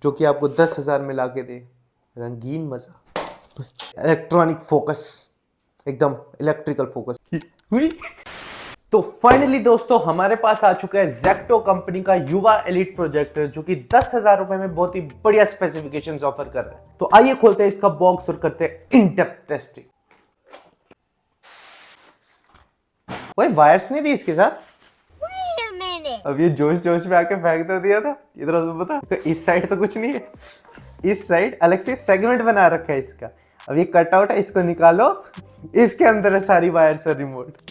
जो कि आपको 10,000 में ला के दे रंगीन मजा। इलेक्ट्रॉनिक फोकस, एकदम इलेक्ट्रिकल फोकस। तो फाइनली दोस्तों हमारे पास आ चुका है ज़ेक्टो कंपनी का युवा एलिट प्रोजेक्टर, जो कि 10,000 रुपए में बहुत ही बढ़िया स्पेसिफिकेशंस ऑफर कर रहा है। तो आइए खोलते हैं इसका बॉक्स और करते हैं इन डेप्थ टेस्टिंग। कोई वायर्स नहीं दी इसके साथ। अब ये जोश जोश में आके फेंक तो दिया था इधर उधर, बता। तो इस साइड तो कुछ नहीं है, इस साइड अलग से सेगमेंट बना रखा है इसका। अब ये कट आउट है, इसको निकालो, इसके अंदर है सारी वायर्स और रिमोट।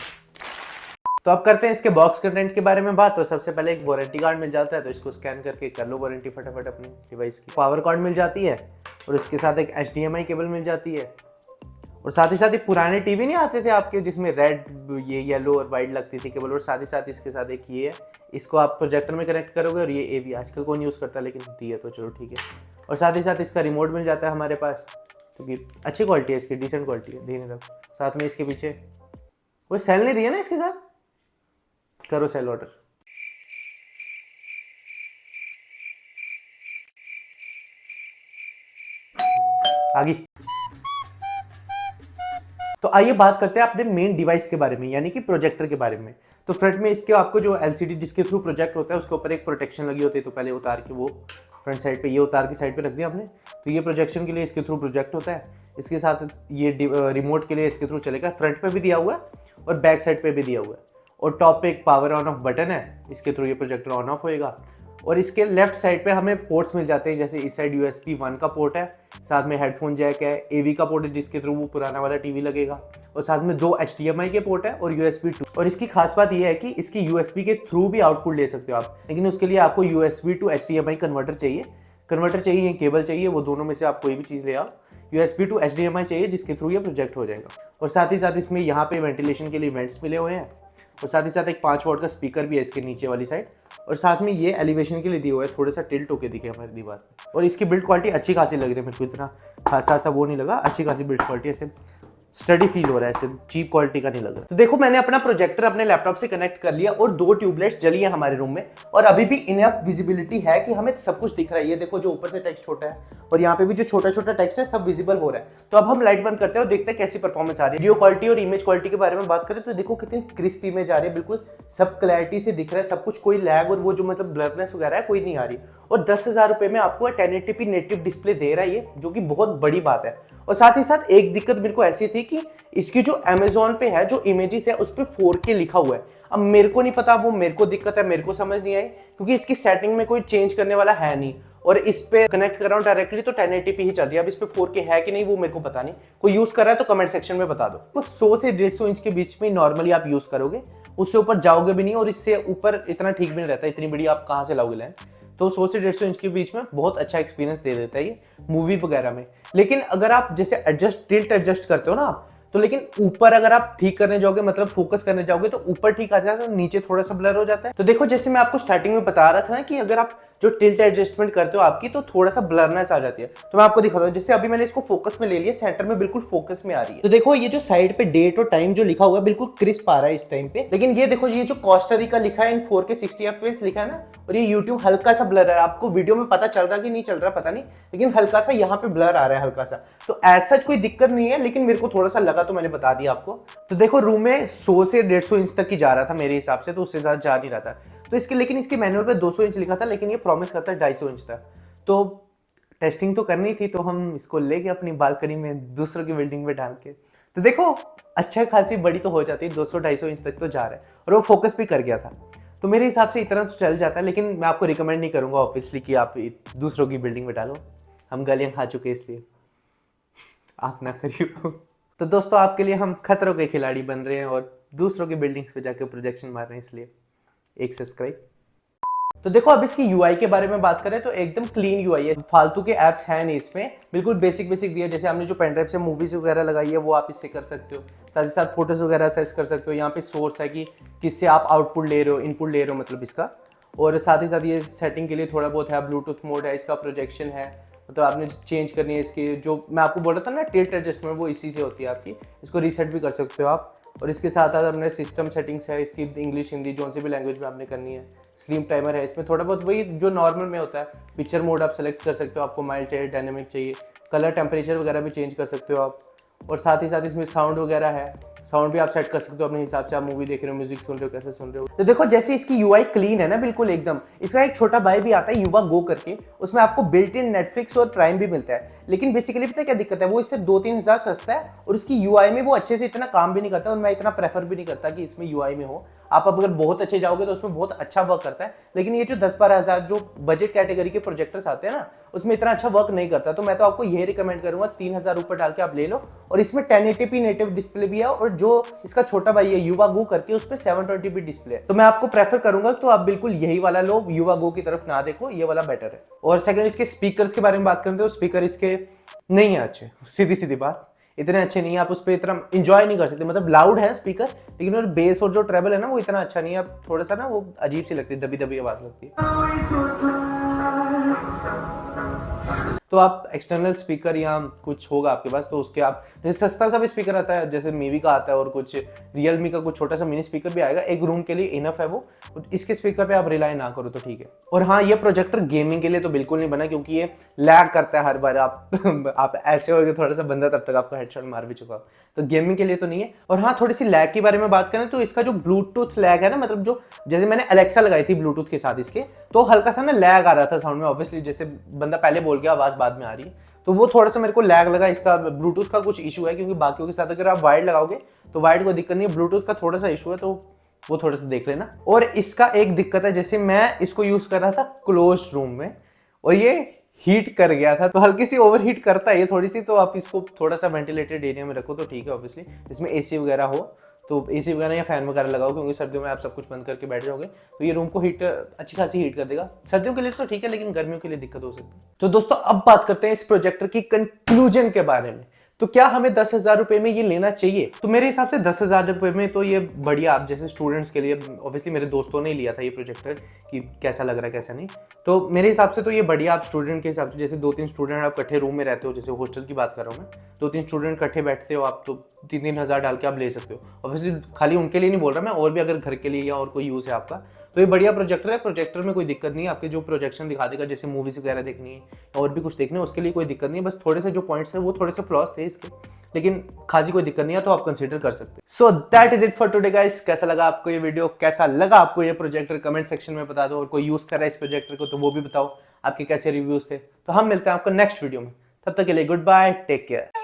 तो अब करते हैं इसके बॉक्स कंटेंट के बारे में बात। तो सबसे पहले एक वारंटी कार्ड मिल जाता है, तो इसको स्कैन करके कर लो वारंटी फटाफट अपनी डिवाइस की। पावर कार्ड मिल जाती है और उसके साथ एक HDMI केबल मिल जाती है। और साथ ही साथ एक पुराने टीवी नहीं आते थे आपके जिसमें रेड, ये येलो और वाइट लगती थी केबल, और साथ ही साथ इसके साथ एक ये है, इसको आप प्रोजेक्टर में कनेक्ट करोगे। और ये AV आजकल कौन यूज़ करता है, लेकिन दी है तो चलो ठीक है। और साथ ही साथ इसका रिमोट मिल जाता है हमारे पास, क्योंकि अच्छी क्वालिटी है इसकी, डिसेंट क्वालिटी है, ध्यान रखो। साथ में इसके पीछे कोई सेल नहीं दिया ना इसके साथ, करो सेल ऑर्डर। आगे तो आइए बात करते हैं अपने मेन डिवाइस के बारे में, यानी कि प्रोजेक्टर के बारे में। तो फ्रंट में इसके आपको जो LCD जिसके थ्रू प्रोजेक्ट होता है उसके ऊपर एक प्रोटेक्शन लगी होती है। तो पहले उतार के वो फ्रंट साइड पे, ये उतार के साइड पे रख दिया आपने। तो ये प्रोजेक्शन के लिए इसके थ्रू प्रोजेक्ट होता है। इसके साथ ये रिमोट के लिए इसके थ्रू चलेगा, फ्रंट पे भी दिया हुआ है और बैक साइड पे भी दिया हुआ है। और टॉप पे एक पावर ऑन ऑफ बटन है, इसके थ्रू ये प्रोजेक्टर ऑन ऑफ होएगा। और इसके लेफ्ट साइड पे हमें पोर्ट्स मिल जाते हैं, जैसे इस साइड USB 1 का पोर्ट है, साथ में हेडफोन जैक है, AV का पोर्ट है जिसके थ्रू वो पुराना वाला टीवी लगेगा, और साथ में 2 HDMI के पोर्ट है और USB 2। और इसकी खास बात ये है कि इसकी USB के थ्रू भी आउटपुट ले सकते हो आप, लेकिन उसके लिए आपको USB to HDMI कन्वर्टर चाहिए, या केबल चाहिए, वो दोनों में से आप कोई भी चीज़ ले आओ। USB to HDMI चाहिए जिसके थ्रू ये प्रोजेक्ट हो जाएगा। और साथ ही साथ इसमें यहाँ पे वेंटिलेशन के लिए वेंट्स मिले हुए हैं, और साथ ही साथ एक 5 वॉट का स्पीकर भी है इसके नीचे वाली साइड। और साथ में ये एलिवेशन के लिए दिया हुआ है, थोड़ा सा टिल्ट होके दिखे हमारी दीवार पे। और इसकी बिल्ड क्वालिटी अच्छी खासी लग रही है मेरे को, इतना खासा सा वो नहीं लगा, अच्छी खासी बिल्ड क्वालिटी, ऐसे स्टडी फील हो रहा है, ऐसे चीप क्वालिटी का नहीं लग रहा। तो देखो मैंने अपना प्रोजेक्टर अपने लैपटॉप से कनेक्ट कर लिया और 2 ट्यूबलाइट्स जली है हमारे रूम में, और अभी भी इनफ विजिबिलिटी है कि हमें सब कुछ दिख रहा है। ये देखो जो ऊपर से टेक्स्ट छोटा है और यहाँ पे भी जो छोटा छोटा टेक्स्ट है सब विजिबल हो रहा है। तो अब हम लाइट बंद करते हैं और देखते हैं कैसी परफॉर्मेंस आ रही है। वीडियो क्वालिटी और इमेज क्वालिटी के बारे में बात करें तो देखो कितनी क्रिस्प इमेज आ रही है, बिल्कुल सब क्लैरिटी से दिख रहा है सब कुछ, कोई लैग और वो जो मतलब ब्लरनेस वगैरह है कोई नहीं आ रही। और 10,000 रुपए में आपको 1080p नेटिव डिस्प्ले दे रहा है ये, जो कि बहुत बड़ी बात है। और साथ ही साथ एक दिक्कत मेरे को ऐसी थी कि इसकी जो Amazon पे है जो इमेजेस है उस पर 4K लिखा हुआ है। अब मेरे को नहीं पता, वो मेरे को दिक्कत है, मेरे को समझ नहीं आई, क्योंकि इसकी सेटिंग में कोई चेंज करने वाला है नहीं। और इस पे कनेक्ट कर रहा हूँ डायरेक्टली तो 1080p ही चल रही है। अब इस पे 4K है कि नहीं वो मेरे को पता नहीं, कोई यूज कर रहा है तो कमेंट सेक्शन में बता दो। तो 100 से 150 इंच के बीच में नॉर्मली आप यूज करोगे, उससे ऊपर जाओगे भी नहीं, और इससे ऊपर इतना ठीक भी नहीं रहता, इतनी बड़ी आप कहाँ से लाओगे लेंस। तो 100 से 150 इंच के बीच में बहुत अच्छा एक्सपीरियंस दे देता है ये मूवी वगैरह में। लेकिन अगर आप जैसे टिल्ट एडजस्ट करते हो ना आप, तो लेकिन ऊपर अगर आप ठीक करने जाओगे, मतलब फोकस करने जाओगे, तो ऊपर ठीक आ जाता है, नीचे थोड़ा सा ब्लर हो जाता है। तो देखो जैसे मैं आपको स्टार्टिंग में बता रहा था ना कि अगर आप जो टिल्ट एडजस्टमेंट करते हो आपकी, तो थोड़ा सा ब्लरनेस आ जाती है। तो मैं आपको दिखाता हूँ, जैसे अभी मैंने इसको फोकस में ले लिया, सेंटर में बिल्कुल फोकस में आ रही है। तो देखो ये जो साइड पे डेट और टाइम जो लिखा हुआ है बिल्कुल क्रिस्प आ रहा है इस टाइम पे। लेकिन ये देखो ये जो कोस्टा लिखा है इन 4K 60 FPS लिखा है ना, और ये YouTube हल्का सा ब्लर है। आपको वीडियो में पता चल रहा कि नहीं चल रहा पता नहीं, लेकिन हल्का सा यहाँ पे ब्लर आ रहा है हल्का सा। तो ऐसा कोई दिक्कत नहीं है, लेकिन मेरे को थोड़ा सा लगा तो मैंने बता दिया आपको। तो देखो रूम में 100 से 150 इंच तक की जा रहा था मेरे हिसाब से, तो उससे ज्यादा जा नहीं रहा था। तो इसके लेकिन इसके मैनुअल पे 200 इंच लिखा था, लेकिन ये प्रॉमिस करता है 250 इंच तक। तो टेस्टिंग तो करनी थी, तो हम इसको लेके अपनी बालकनी में दूसरों की बिल्डिंग में डाल के, तो देखो अच्छा खासी बड़ी तो हो जाती है, 200-250 इंच तक तो जा रहा है। और वो फोकस भी कर गया था, तो मेरे हिसाब से इतना तो चल जाता है। लेकिन मैं आपको रिकमेंड नहीं करूंगा ऑब्वियसली कि आप दूसरों की बिल्डिंग में डालो, हम गालियां खा चुके हैं इसलिए आप ना करिए। तो दोस्तों आपके लिए हम खतरों के खिलाड़ी बन रहे हैं और दूसरों की बिल्डिंग्स पे जाकर प्रोजेक्शन मार रहे हैं, इसलिए एक सब्सक्राइब। तो देखो अब इसकी UI के बारे में बात करें तो एकदम क्लीन UI है, फालतू के एप्स हैं नहीं इसमें, बिल्कुल बेसिक दिया। जैसे हमने जो पेन ड्राइव से मूवीज वगैरह लगाई है वो आप इससे कर सकते हो, साथ ही साथ फोटोज वगैरह असेस कर सकते हो। यहाँ पे सोर्स है कि किससे आप आउटपुट ले रहे हो, इनपुट ले रहे हो मतलब इसका। और साथ ही साथ ये सेटिंग के लिए थोड़ा बहुत है, ब्लूटूथ मोड है, इसका प्रोजेक्शन है, मतलब आपने चेंज करनी है इसकी, जो मैं आपको बोल रहा था ना टिल्ट एडजस्टमेंट, वो इसी से होती है आपकी। इसको रीसेट भी कर सकते हो आप। और इसके साथ साथ अपने सिस्टम सेटिंग्स है इसकी, इंग्लिश हिंदी जो सी भी लैंग्वेज में आपने करनी है, स्लीप टाइमर है, इसमें थोड़ा बहुत वही जो नॉर्मल में होता है। पिक्चर मोड आप सेलेक्ट कर सकते हो, आपको माइल्ड चाहिए, डायनेमिक चाहिए, कलर टेम्परेचर वगैरह भी चेंज कर सकते हो आप। और साथ ही साथ इसमें साउंड वगैरह है, साउंड भी आप सेट कर सकते हो अपने हिसाब से, आप मूवी देख रहे हो, म्यूजिक सुन रहे हो, कैसे सुन रहे हो। तो देखो जैसे इसकी यूआई क्लीन है ना बिल्कुल एकदम। इसका एक छोटा भाई भी आता है युवा गो करके, उसमें आपको बिल्ट इन नेटफ्लिक्स और प्राइम भी मिलता है। लेकिन बेसिकली पता है क्या दिक्कत है, वो इससे 2-3 हज़ार सस्ता है और उसकी यूआई में वो अच्छे से इतना काम भी नहीं करता और मैं इतना प्रेफर भी नहीं करता कि इसमें यूआई में हो। आप अगर बहुत अच्छे जाओगे तो उसमें बहुत अच्छा वर्क करता है, लेकिन ये जो 10-12 हज़ार जो बजट कैटेगरी के प्रोजेक्टर्स आते हैं ना, उसमें इतना अच्छा वर्क नहीं करता। तो मैं तो आपको यही रिकमेंड करूंगा 3,000 ऊपर डाल के आप ले लो। और इसमें 1080p नेटिव डिस्प्ले भी है और जो इसका छोटा भाई है युवा गो करके, उस पर 720p डिस्प्ले है। तो मैं आपको प्रेफर करूंगा तो आप बिल्कुल यही वाला लो, युवा गो की तरफ ना देखो, ये वाला बेटर है। और सेकंड, इसके स्पीकर्स के बारे में बात करें तो स्पीकर इसके नहीं है अच्छे, सीधी सीधी बात, इतने अच्छे नहीं है। आप उस पर इतना इंजॉय नहीं कर सकते, मतलब लाउड है स्पीकर, लेकिन और बेस और जो ट्रेबल है ना वो इतना अच्छा नहीं है। आप थोड़ा सा ना वो अजीब सी लगती है, दबी दबी आवाज लगती है। तो आप एक्सटर्नल स्पीकर या कुछ होगा आपके पास तो उसके आप, जैसे सस्ता सा भी स्पीकर आता है, जैसे मीवी का आता है और कुछ रियलमी का कुछ छोटा सा मिनी स्पीकर भी आएगा, एक रूम के लिए इनफ है वो। इसके स्पीकर पे आप रिलाई ना करो तो ठीक है। और हाँ, ये प्रोजेक्टर गेमिंग के लिए तो बिल्कुल नहीं बना, क्योंकि ये लैग करता है हर बार। आप ऐसे हो गए थोड़ा सा बंदा, तब तक आपको हेडशॉट मार भी चुका, तो गेमिंग के लिए तो नहीं है। और हाँ, थोड़ी सी लैग के बारे में बात करें तो इसका जो ब्लूटूथ लैग है ना, मतलब जो जैसे मैंने अलेक्सा लगाई थी ब्लूटूथ के साथ इसके, तो हल्का सा ना लैग आ रहा था साउंड में, ऑब्वियसली जैसे बंदा पहले बोल गया आवाज बाद में आ रही है, तो वो थोड़ा सा मेरे को लैग लगा। इसका ब्लूटूथ का कुछ इशू है, क्योंकि बाकियों के साथ अगर आप वायर्ड लगाओगे तो वायर्ड को दिक्कत नहीं है, ब्लूटूथ का थोड़ा सा इशू है, तो वो थोड़ा सा देख लेना। और इसका एक दिक्कत है, जैसे मैं इसको यूज कर रहा था क्लोज रूम में और ये हीट कर गया था, तो हल्की सी ओवर हीट करता है ये थोड़ी सी, तो आप इसको थोड़ा सा वेंटिलेटेड एरिया में रखो तो ठीक है। ऑब्वियसली इसमें एसी वगैरह हो तो एसी वगैरह या फैन वगैरह लगाओ, क्योंकि सर्दियों में आप सब कुछ बंद करके बैठ जाओगे तो ये रूम को हीट अच्छी खासी हीट कर देगा। सर्दियों के लिए तो ठीक है, लेकिन गर्मियों के लिए दिक्कत हो सकती है। तो दोस्तों अब बात करते हैं इस प्रोजेक्टर की कंक्लूजन के बारे में। तो क्या हमें 10,000 रुपए में ये लेना चाहिए? तो मेरे हिसाब से 10,000 रुपए में तो ये बढ़िया, आप जैसे स्टूडेंट्स के लिए, ऑब्वियसली मेरे दोस्तों ने लिया था ये प्रोजेक्टर कि कैसा लग रहा है कैसा नहीं, तो मेरे हिसाब से तो ये बढ़िया। आप स्टूडेंट के हिसाब से, जैसे 2-3 स्टूडेंट आप इकट्ठे रूम में रहते हो, जैसे हॉस्टल की बात कर रहा हूँ मैं, 2-3 स्टूडेंट इकट्ठे बैठते हो आप, तो 3-3 हज़ार डाल के आप ले सकते हो। ऑब्वियसली खाली उनके लिए नहीं बोल रहा मैं, और भी अगर घर के लिए या और कोई यूज़ है आपका, तो ये बढ़िया प्रोजेक्टर है। प्रोजेक्टर में कोई दिक्कत नहीं है, आपके जो प्रोजेक्शन दिखा देगा, जैसे मूवीज वगैरह देखनी है और भी कुछ देखना है, उसके लिए कोई दिक्कत नहीं है। बस थोड़े से जो पॉइंट्स है वो थोड़े से फ्लॉस थे इसके, लेकिन खासी कोई दिक्कत नहीं है, तो आप कंसीडर कर सकते हैं। So that is it for today guys. कैसा लगा आपको ये वीडियो, कैसा लगा आपको ये प्रोजेक्टर, कमेंट सेक्शन में बता दो। और कोई यूज कर रहा है इस प्रोजेक्टर को तो वो भी बताओ, आपके कैसे रिव्यूज थे। तो हम मिलते हैं आपको नेक्स्ट वीडियो में, तब तक के लिए गुड बाय, टेक केयर।